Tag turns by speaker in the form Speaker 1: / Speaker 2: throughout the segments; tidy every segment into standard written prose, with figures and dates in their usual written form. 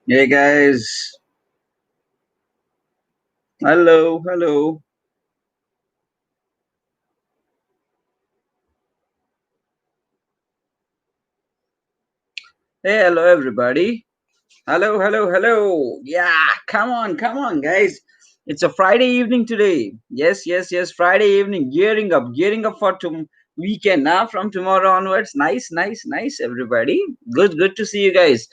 Speaker 1: Hey guys, hello, hello. Hey, hello everybody. Hello, hello, hello. Yeah, come on, guys. It's a Friday evening today. Yes, yes, yes. Friday evening, gearing up for weekend. Now from tomorrow onwards. Nice, nice, nice. Everybody, good to see you guys.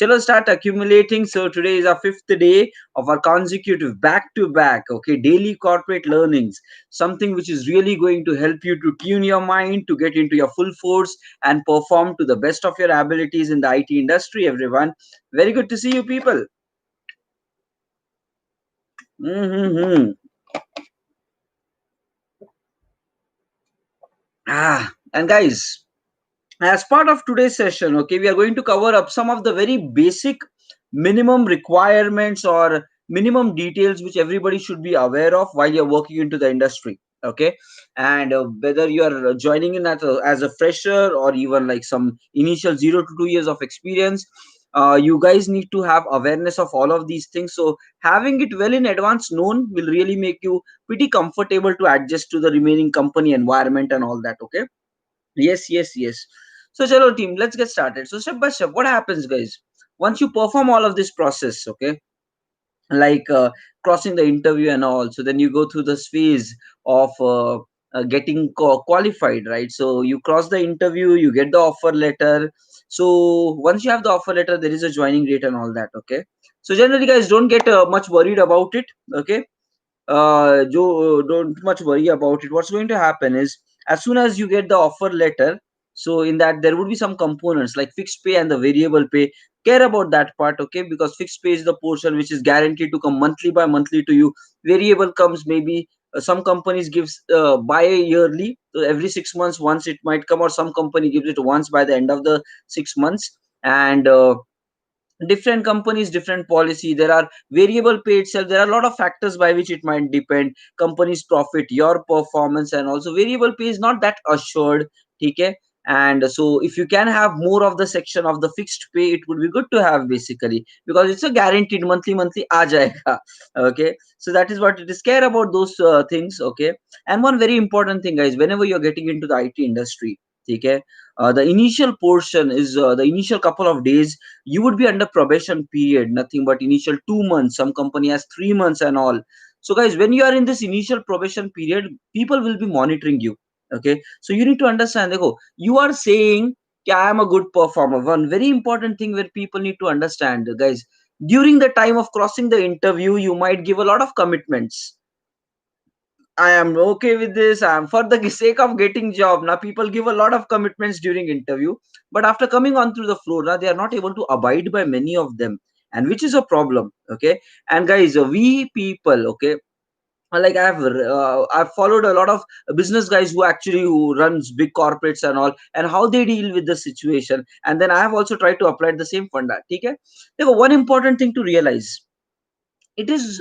Speaker 1: Chalo, start accumulating. So today is our fifth day of our consecutive back-to-back, okay, daily corporate learnings. Something which is really going to help you to tune your mind, to get into your full force and perform to the best of your abilities in the IT industry, everyone. Very good to see you people. Mm-hmm. And guys, as part of today's session, okay, we are going to cover up some of the very basic minimum requirements or minimum details which everybody should be aware of while you're working into the industry. Okay, and whether you are joining in as a fresher or even like some initial 0 to 2 years of experience, you guys need to have awareness of all of these things. So having it well in advance known will really make you pretty comfortable to adjust to the remaining company environment and all that. Okay. Yes, yes, yes. So, chalo team, let's get started. So, step by step, what happens, guys? Once you perform all of this process, okay, like crossing the interview and all, so then you go through this phase of getting qualified, right? So, you cross the interview, you get the offer letter. So, once you have the offer letter, there is a joining date and all that, okay? So, generally, guys, don't get much worried about it, okay? Don't much worry about it. What's going to happen is as soon as you get the offer letter, so in that there would be some components like fixed pay and the variable pay. Care about that part, okay? Because fixed pay is the portion which is guaranteed to come monthly by monthly to you. Variable comes maybe some companies gives bi-yearly, so every 6 months once it might come, or some company gives it once by the end of the 6 months. And different companies different policy. There are variable pay itself, there are a lot of factors by which it might depend: company's profit, your performance, and also variable pay is not that assured. Okay, and so if you can have more of the section of the fixed pay, it would be good to have basically, because it's a guaranteed monthly aa jayega. Okay, so that is what it is. Care about those things. Okay, and one very important thing, guys, whenever you're getting into the IT industry, okay, the initial portion is the initial couple of days you would be under probation period, nothing but initial 2 months. Some company has 3 months and all. So guys, when you are in this initial probation period, people will be monitoring you. Okay, so you need to understand, देखो, you are saying I am a good performer. One very important thing where people need to understand, guys, during the time of crossing the interview, you might give a lot of commitments. I am okay with this. I am for the sake of getting job. Now people give a lot of commitments during interview, but after coming on through the floor, now they are not able to abide by many of them, and which is a problem. Okay, and guys, we people, okay, like I've followed a lot of business guys who runs big corporates and all, and how they deal with the situation, and then I have also tried to apply the same funda. Okay, one important thing to realize, it is,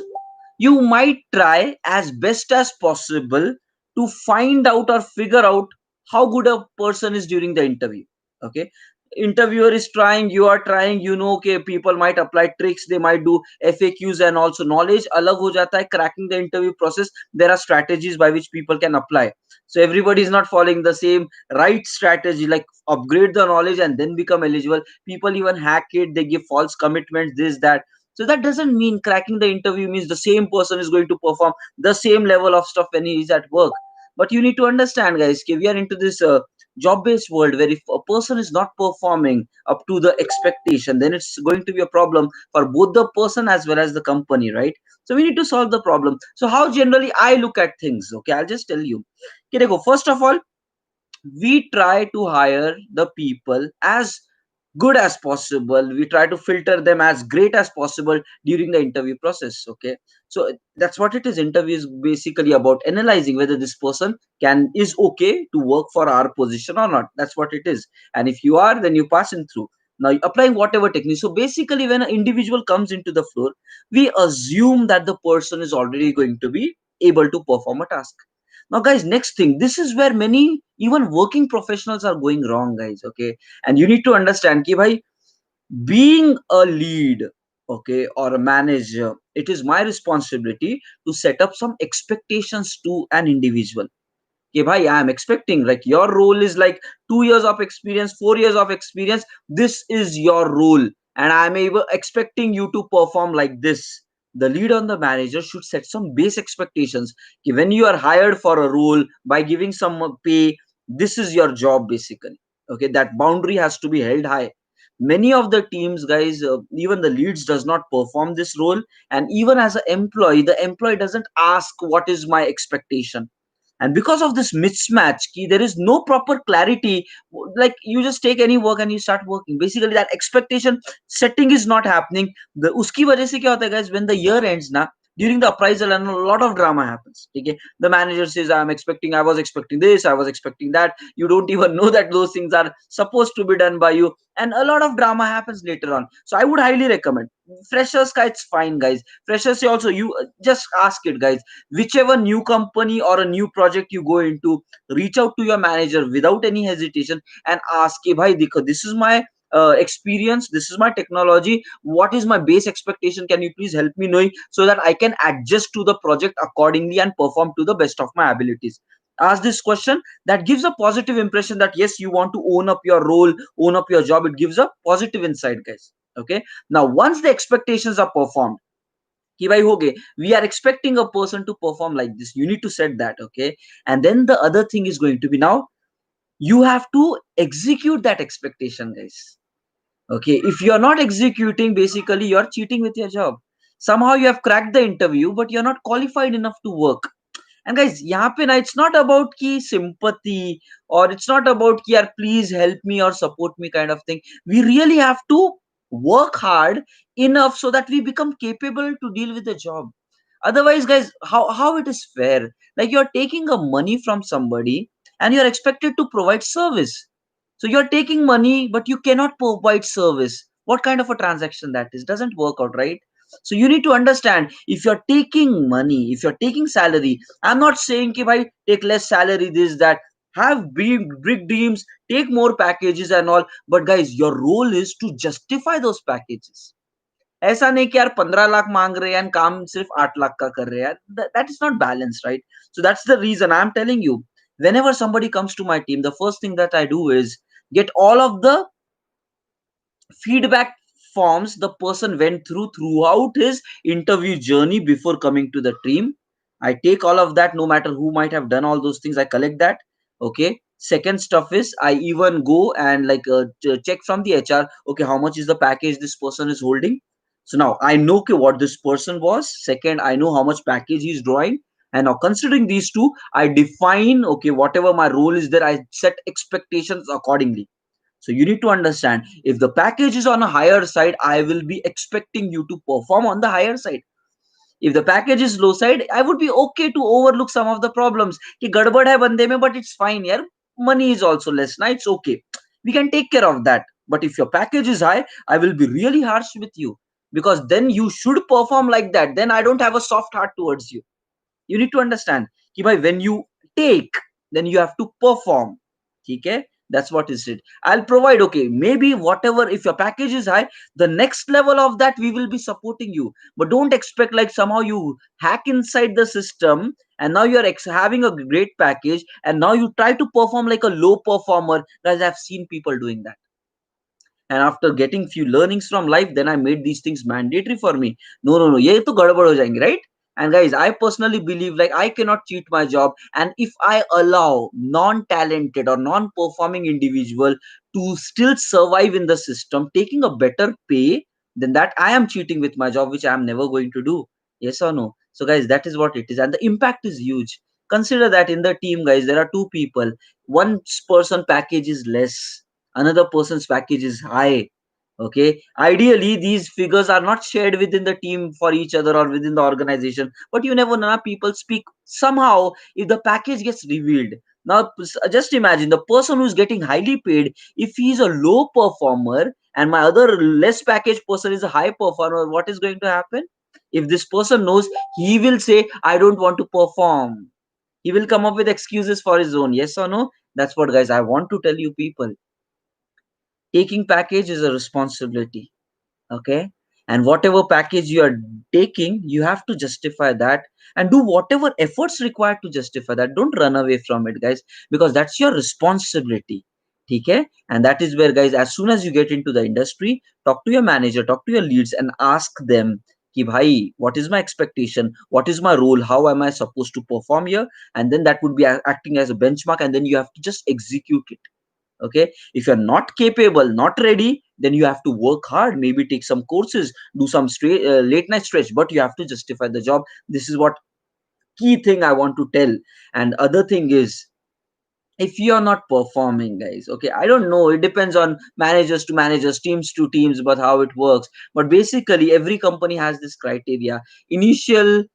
Speaker 1: you might try as best as possible to find out or figure out how good a person is during the interview. Okay, interviewer is trying, you are trying, okay, people might apply tricks, they might do FAQs, and also knowledge alag ho jata hai. Cracking the interview process, there are strategies by which people can apply. So everybody is not following the same right strategy, like upgrade the knowledge and then become eligible. People even hack it, they give false commitments, this that. So that doesn't mean cracking the interview means the same person is going to perform the same level of stuff when he is at work. But you need to understand, guys, okay, we are into this job-based world where if a person is not performing up to the expectation, then it's going to be a problem for both the person as well as the company, right? So we need to solve the problem. So how generally I look at things, okay, I'll just tell you. Okay, go. First of all, we try to hire the people as good as possible. We try to filter them as great as possible during the interview process. Okay, so that's what it is. Interview is basically about analyzing whether this person can is okay to work for our position or not. That's what it is. And if you are, then you pass in through. Now applying whatever technique. So basically when an individual comes into the floor, we assume that the person is already going to be able to perform a task. Now guys, next thing, this is where many even working professionals are going wrong, guys. Okay, and you need to understand ki bhai, being a lead, okay, or a manager, it is my responsibility to set up some expectations to an individual. Okay, bhai, I am expecting, like, your role is like 2 years of experience, 4 years of experience. This is your role, and I am able expecting you to perform like this. The leader and the manager should set some base expectations. Okay, when you are hired for a role by giving some pay, this is your job basically. Okay, that boundary has to be held high. Many of the teams, guys, even the leads does not perform this role, and even as an employee, the employee doesn't ask what is my expectation. And because of this mismatch ki, there is no proper clarity. Like, you just take any work and you start working, basically that expectation setting is not happening. The uski wajah se kya hota hai, guys, when the year ends na, during the appraisal, and a lot of drama happens. Okay, the manager says, I was expecting this, I was expecting that. You don't even know that those things are supposed to be done by you, and a lot of drama happens later on. So I would highly recommend freshers ka, it's fine, guys. Freshers say also, you just ask it, guys. Whichever new company or a new project you go into, reach out to your manager without any hesitation and ask, "Hey, bhai, dekho, this is my experience, this is my technology, what is my base expectation, can you please help me knowing, so that I can adjust to the project accordingly and perform to the best of my abilities." Ask this question. That gives a positive impression that yes, you want to own up your role, own up your job. It gives a positive insight, guys. Okay, now once the expectations are performed, कि भाई हो गए, we are expecting a person to perform like this, you need to set that. Okay, and then the other thing is going to be, now you have to execute that expectation, guys. Okay, if you are not executing, basically you are cheating with your job. Somehow you have cracked the interview, but you're not qualified enough to work. And guys, यहाँ पे ना, it's not about ki sympathy, or it's not about ki yaar please help me or support me kind of thing. We really have to work hard enough so that we become capable to deal with the job. Otherwise, guys, how it is fair? Like, you're taking a money from somebody and you're expected to provide service. So you're taking money, but you cannot provide service. What kind of a transaction that is? Doesn't work out, right? So you need to understand, if you're taking money, if you're taking salary, I'm not saying कि भाई take less salary, this, that. Have big dreams, take more packages and all. But guys, your role is to justify those packages. ऐसा नहीं कि यार 15 लाख मांग रहे हैं and काम सिर्फ 8 लाख का कर रहे हैं. That is not balanced, right? So that's the reason I'm telling you. Whenever somebody comes to my team, the first thing that I do is get all of the feedback forms the person went through throughout his interview journey before coming to the team. I take all of that, no matter who might have done all those things, I collect that. Okay, second stuff is, I even go and like check from the HR, okay, how much is the package this person is holding. So now I know, okay, what this person was. Second, I know how much package he's drawing. And now, considering these two, I define, okay, whatever my role is there, I set expectations accordingly. So you need to understand, if the package is on a higher side, I will be expecting you to perform on the higher side. If the package is low side, I would be okay to overlook some of the problems. कि गड़बड़ है बंदे में, but it's fine यार. Money is also less, na, it's okay. We can take care of that. But if your package is high, I will be really harsh with you, because then you should perform like that. Then I don't have a soft heart towards you. You need to understand कि भाई, when you take, then you have to perform. ठीक है, that's what is it. I'll provide, okay, maybe whatever, if your package is high, the next level of that we will be supporting you. But don't expect like somehow you hack inside the system, and now you're having a great package, and now you try to perform like a low performer. Guys, I've seen people doing that. And after getting few learnings from life, then I made these things mandatory for me. No, no, no, ye to gadbad ho jayenge, right? And guys, I personally believe, like, I cannot cheat my job. And if I allow non-talented or non-performing individual to still survive in the system taking a better pay, then that I am cheating with my job, which I am never going to do. Yes or no? So guys, that is what it is, and the impact is huge. Consider that in the team, guys, there are two people. One person package is less, another person's package is high. Okay, ideally these figures are not shared within the team for each other or within the organization, but you never know, people speak somehow. If the package gets revealed, now just imagine the person who's getting highly paid, if he's a low performer and my other less packaged person is a high performer, what is going to happen? If this person knows, he will say, I don't want to perform. He will come up with excuses for his own. Yes or no? That's what, guys, I want to tell you people. Taking package is a responsibility. Okay, and whatever package you are taking, you have to justify that and do whatever efforts required to justify that. Don't run away from it, guys, because that's your responsibility. Okay, and that is where, guys, as soon as you get into the industry, talk to your manager, talk to your leads, and ask them ki bhai, what is my expectation, what is my role, how am I supposed to perform here, and then that would be acting as a benchmark, and then you have to just execute it. Okay, if you're not capable, not ready, then you have to work hard, maybe take some courses, do some straight late night stretch, but you have to justify the job. This is what key thing I want to tell. And other thing is, if you are not performing, guys, okay, I don't know, it depends on managers to managers, teams to teams, but how it works, but basically every company has this criteria. Initial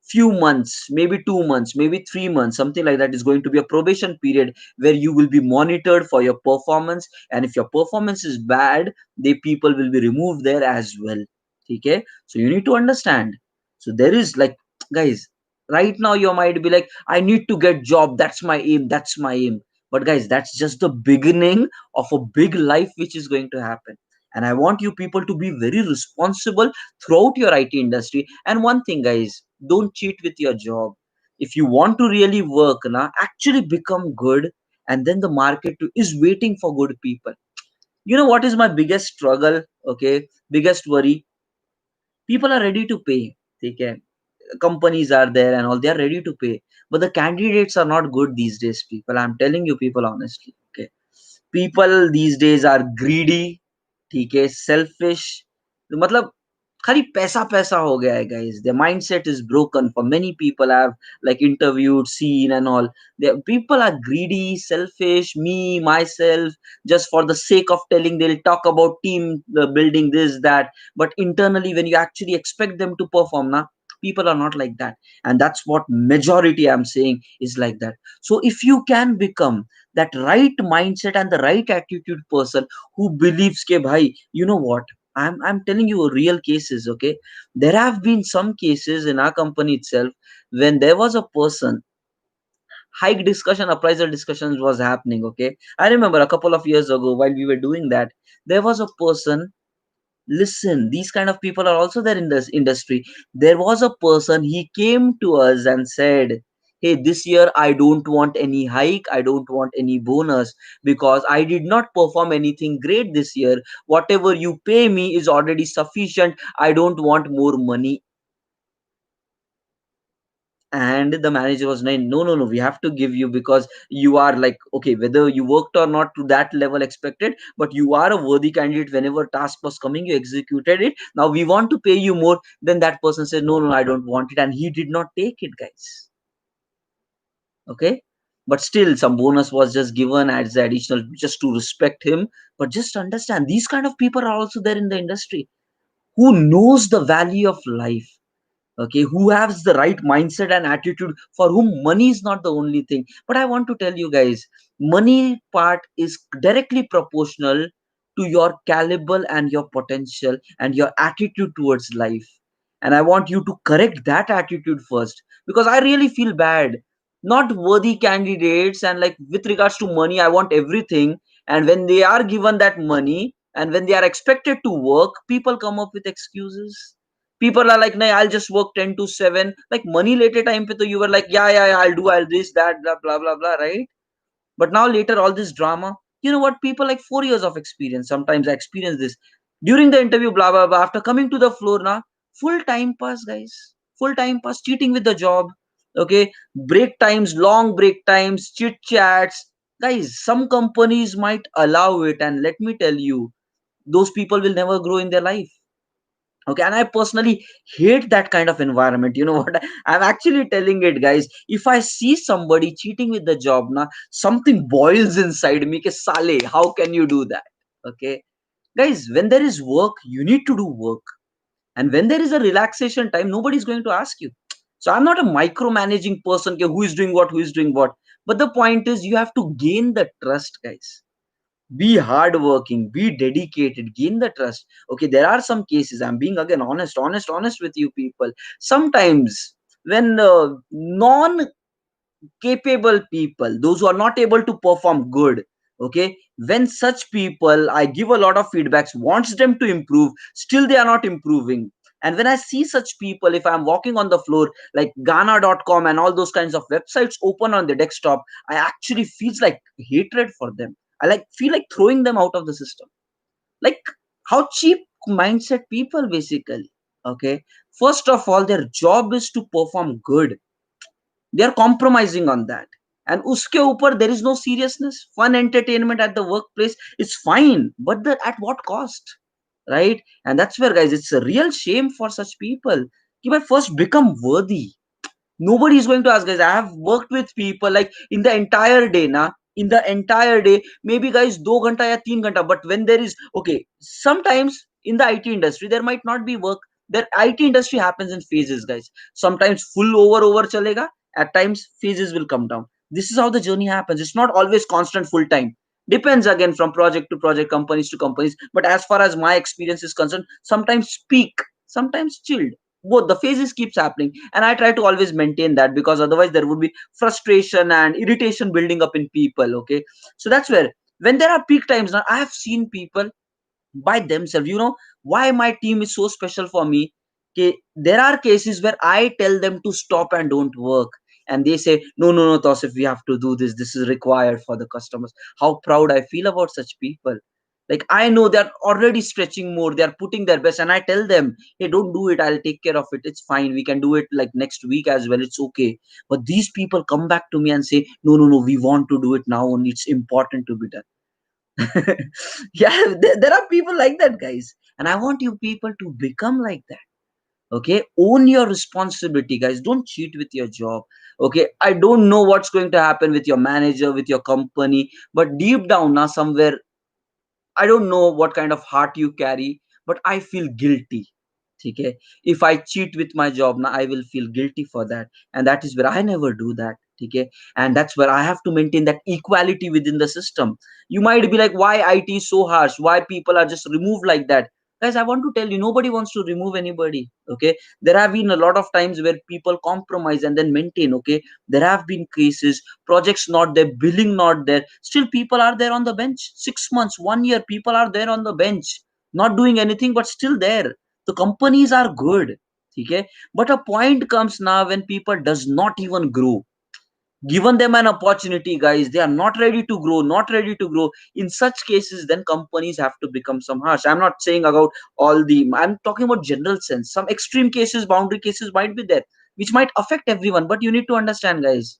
Speaker 1: few months, maybe 2 months, maybe 3 months, something like that, is going to be a probation period where you will be monitored for your performance. And if your performance is bad, the people will be removed there as well. Okay, so you need to understand. So there is like, guys, right now you might be like, I need to get job, that's my aim, that's my aim. But guys, that's just the beginning of a big life which is going to happen. And I want you people to be very responsible throughout your IT industry. And one thing, guys, don't cheat with your job. If you want to really work na, actually become good, and then the market is waiting for good people. You know what is my biggest struggle? Okay, biggest worry, people are ready to pay. Okay, companies are there and all, they are ready to pay, but the candidates are not good these days, people. I'm telling you people honestly. Okay, people these days are greedy. ठीक है, selfish, मतलब खाली पैसा पैसा हो गया है, guys. Their mindset is broken. For many people I've like interviewed, seen and all, people are greedy, selfish, me myself, just for the sake of telling. They'll talk about team building, this that, but internally when you actually expect them to perform na, people are not like that. And that's what majority, I'm saying, is like that. So if you can become that right mindset and the right attitude person who believes ke bhai, you know what, I'm telling you real cases. Okay, there have been some cases in our company itself when there was a person, hike discussion, appraisal discussions was happening. Okay, I remember a couple of years ago while we were doing that, there was a person. Listen, these kind of people are also there in this industry. There was a person, he came to us and said, hey, this year I don't want any hike, I don't want any bonus, because I did not perform anything great this year. Whatever you pay me is already sufficient, I don't want more money. And the manager was like, no, no, no, we have to give you, because you are like, okay, whether you worked or not to that level expected, but you are a worthy candidate. Whenever task was coming, you executed it, now we want to pay you more. Then that person said, no, no, I don't want it, and he did not take it, guys. Okay, but still some bonus was just given as additional just to respect him. But just understand, these kind of people are also there in the industry, who knows the value of life. Okay, who has the right mindset and attitude, for whom money is not the only thing. But I want to tell you guys, money part is directly proportional to your caliber and your potential and your attitude towards life. And I want you to correct that attitude first, because I really feel bad, not worthy candidates, and like with regards to money, I want everything. And when they are given that money and when they are expected to work, people come up with excuses. People are like, nah, I'll just work 10 to 7. Like money later time pe to you were like, yeah, yeah, yeah, I'll this, that, blah, blah, blah, blah, right? But now later, all this drama, you know what? People like 4 years of experience. Sometimes I experience this during the interview, blah, blah, blah. After coming to the floor now, full time pass, guys. Full time pass, cheating with the job. Okay. Break times, long break times, chit chats. Guys, some companies might allow it. And let me tell you, those people will never grow in their life. Okay, and I personally hate that kind of environment. You know what, I'm actually telling it, guys. If I see somebody cheating with the job now, something boils inside me ke sale, how can you do that? Okay, guys, when there is work, you need to do work. And when there is a relaxation time, nobody's going to ask you. So I'm not a micromanaging person ke who is doing what, who is doing what. But the point is, you have to gain the trust, guys. Be hardworking, be dedicated, gain the trust. Okay, there are some cases, I'm being again honest with you people. Sometimes when non capable people, those who are not able to perform good, okay, when such people, I give a lot of feedbacks, wants them to improve, still they are not improving. And when I see such people, if I'm walking on the floor, like Ghana.com and all those kinds of websites open on the desktop, I actually feels like hatred for them. I like feel like throwing them out of the system. Like, how cheap mindset people basically. Okay, first of all, their job is to perform good. They are compromising on that. And uske upar there is no seriousness. Fun entertainment at the workplace is fine, but at what cost? Right? And that's where, guys, it's a real shame for such people. If I first become worthy, nobody is going to ask, guys. I have worked with people like in the entire day na, in the entire day, maybe, guys, 2 ghanta ya 3 ghanta. But when there is, okay, sometimes in the IT industry there might not be work. The IT industry happens in phases, guys. Sometimes full over chalega, at times phases will come down. This is how the journey happens. It's not always constant full time. Depends again from project to project, companies to companies. But as far as my experience is concerned, sometimes peak, sometimes chilled. Both the phases keeps happening, and I try to always maintain that, because otherwise there would be frustration and irritation building up in people. Okay, so that's where, when there are peak times now, I have seen people by themselves. You know why my team is so special for me? Okay, there are cases where I tell them to stop and don't work, and they say, no, no, no, Tosif, we have to do this. This is required for the customers. How proud I feel about such people. Like, I know they're already stretching more, they're putting their best, and I tell them, hey, don't do it. I'll take care of it. It's fine. We can do it like next week as well. It's okay. But these people come back to me and say, no, no, no, we want to do it now only. It's important to be done. Yeah, there are people like that, guys, and I want you people to become like that. Okay, own your responsibility, guys. Don't cheat with your job. Okay, I don't know what's going to happen with your manager, with your company, but deep down now somewhere, I don't know what kind of heart you carry, but I feel guilty. Okay, if I cheat with my job now, I will feel guilty for that, and that is where I never do that. Okay, and that's where I have to maintain that equality within the system. You might be like, why IT is so harsh? Why people are just removed like that? Guys, I want to tell you, nobody wants to remove anybody. Okay, there have been a lot of times where people compromise and then maintain. Okay, there have been cases, projects not there, billing not there, still people are there on the bench. 6 months, 1 year, people are there on the bench, not doing anything, but still there. The companies are good. Okay, but a point comes now when people does not even grow. Given them an opportunity, guys, they are not ready to grow, not ready to grow. In such cases, then companies have to become some harsh. I'm not saying about all the, I'm talking about general sense. Some extreme cases, boundary cases might be there, which might affect everyone. But you need to understand, guys,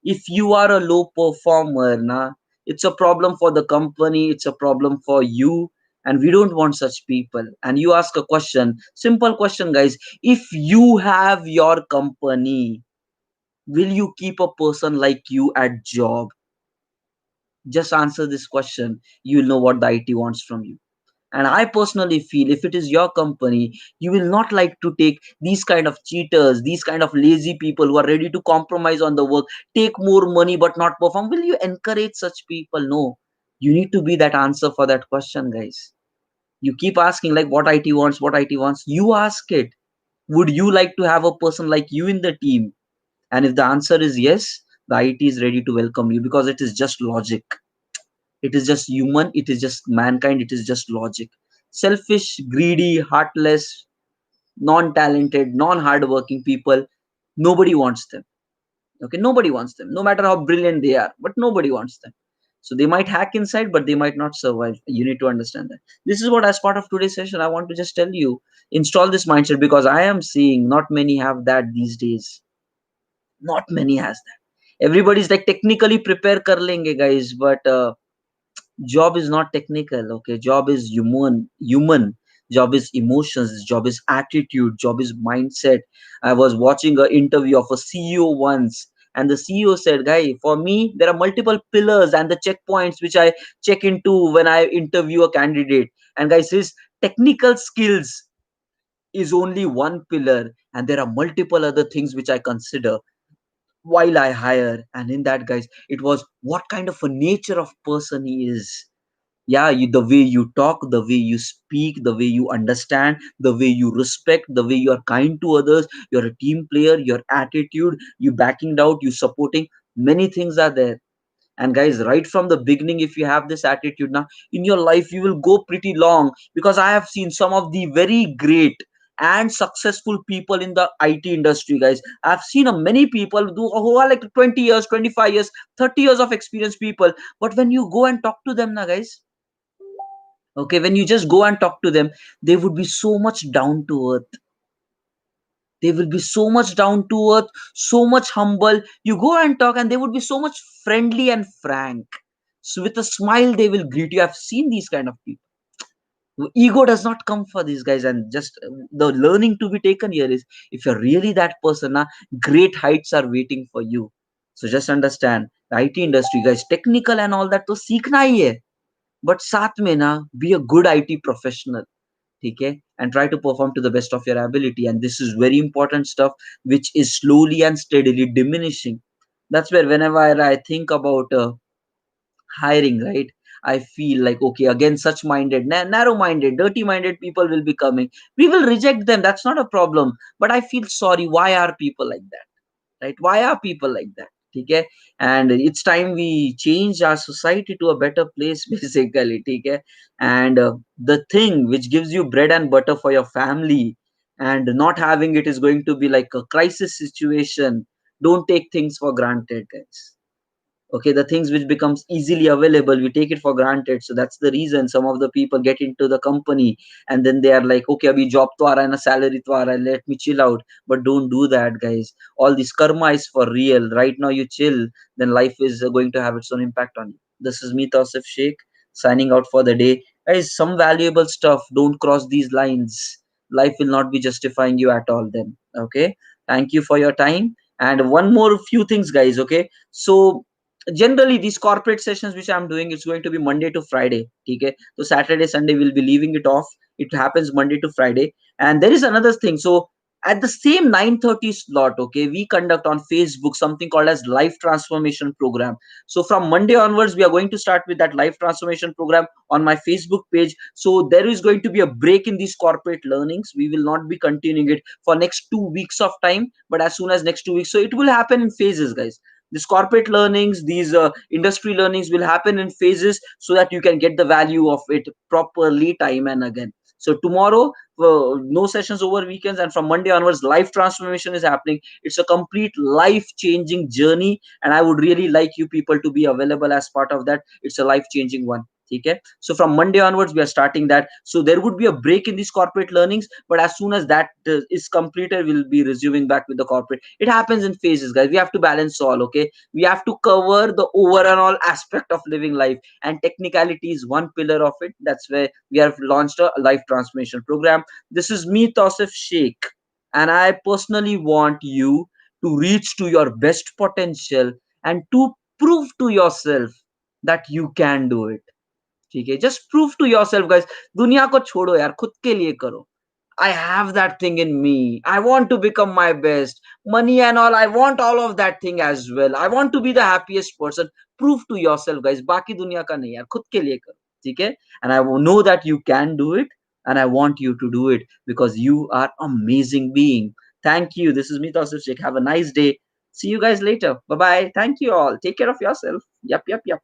Speaker 1: if you are a low performer na, it's a problem for the company, it's a problem for you. And we don't want such people. And you ask a question, simple question, guys. If you have your company, will you keep a person like you at job? Just answer this question. You'll know what the IT wants from you. And I personally feel, if it is your company, you will not like to take these kind of cheaters, these kind of lazy people who are ready to compromise on the work, take more money but not perform. Will you encourage such people? No. You need to be that answer for that question, guys. You keep asking like what IT wants, what IT wants. You ask it. Would you like to have a person like you in the team? And if the answer is yes, the IT is ready to welcome you, because it is just logic. It is just human. It is just mankind. It is just logic. Selfish, greedy, heartless, non-talented, non-hardworking people, nobody wants them. Okay, nobody wants them, no matter how brilliant they are, but nobody wants them. So they might hack inside, but they might not survive. You need to understand that. This is what, as part of today's session, I want to just tell you, install this mindset, because I am seeing not many have that these days. Not many has that. Everybody's like technically prepare kar lenge, guys, but job is not technical. Okay, job is human. job is emotions, job is attitude, job is mindset. I was watching an interview of a CEO once, and the CEO said, guy, for me there are multiple pillars and the checkpoints which I check into when I interview a candidate. And guys, his technical skills is only one pillar, and there are multiple other things which I consider while I hire. And in that, guys, it was what kind of a nature of person he is. Yeah, the way you talk, the way you speak, the way you understand, the way you respect, the way you are kind to others, you're a team player, your attitude, you backing out, you supporting, many things are there. And guys, right from the beginning, if you have this attitude now in your life, you will go pretty long, because I have seen some of the very great and successful people in the IT industry, guys. I've seen many people who are like 20 years, 25 years, 30 years of experience people. But when you go and talk to them now, guys, okay, when you just go and talk to them, they would be so much down to earth. They will be so much down to earth, so much humble. You go and talk, and they would be so much friendly and frank. So with a smile, they will greet you. I've seen these kind of people. Ego does not come for these guys, and just the learning to be taken here is, if you're really that person, great heights are waiting for you. So just understand, the IT industry, guys, technical and all that, तो सीखना ही है. But साथ में ना, be a good IT professional. Okay, and try to perform to the best of your ability. And this is very important stuff, which is slowly and steadily diminishing. That's where whenever I think about hiring, right, I feel like, okay, again, such minded, narrow minded, dirty minded people will be coming. We will reject them, that's not a problem. But I feel sorry, why are people like that? Right, why are people like that? Okay, and it's time we change our society to a better place basically. Okay, and the thing which gives you bread and butter for your family, and not having it is going to be like a crisis situation. Don't take things for granted, guys. Okay, the things which becomes easily available, we take it for granted. So that's the reason some of the people get into the company, and then they are like, okay, abhi job to aa raha hai na, salary to aa raha hai, let me chill out. But don't do that, guys. All this karma is for real. Right now you chill, then life is going to have its own impact on you. This is me, Tausif Sheikh, signing out for the day. Guys, some valuable stuff, don't cross these lines. Life will not be justifying you at all then. Okay, thank you for your time. And one more few things, guys. Okay, so generally these corporate sessions which I'm doing, it's going to be Monday to Friday. Okay, so Saturday Sunday we'll be leaving it off. It happens Monday to Friday. And there is another thing. So at the same 9:30 slot, okay, we conduct on Facebook something called as life transformation program. So from Monday onwards, we are going to start with that life transformation program on my Facebook page. So there is going to be a break in these corporate learnings. We will not be continuing it for next 2 weeks of time, but as soon as next 2 weeks, so it will happen in phases, guys. These corporate learnings, these industry learnings will happen in phases, so that you can get the value of it properly time and again. So tomorrow, no sessions over weekends, and from Monday onwards, life transformation is happening. It's a complete life changing journey, and I would really like you people to be available as part of that. It's a life changing one. Okay, so from Monday onwards we are starting that. So there would be a break in these corporate learnings, but as soon as that is completed, we'll be resuming back with the corporate. It happens in phases, guys. We have to balance all. Okay, we have to cover the overall aspect of living life, and technicality is one pillar of it. That's where we have launched a life transformation program. This is me, Tausif Sheikh, and I personally want you to reach to your best potential, and to prove to yourself that you can do it. ठीक है, just prove to yourself, guys. दुनिया को छोड़ो यार, खुद के लिए करो. I have that thing in me. I want to become my best. Money and all, I want all of that thing as well. I want to be the happiest person. Prove to yourself, guys. बाकी दुनिया का नहीं यार, खुद के लिए करो. ठीक है? And I know that you can do it, and I want you to do it, because you are amazing being. Thank you. This is me, Tausif Sheikh. Have a nice day. See you guys later. Bye bye. Thank you all. Take care of yourself. Yep, yep, yep.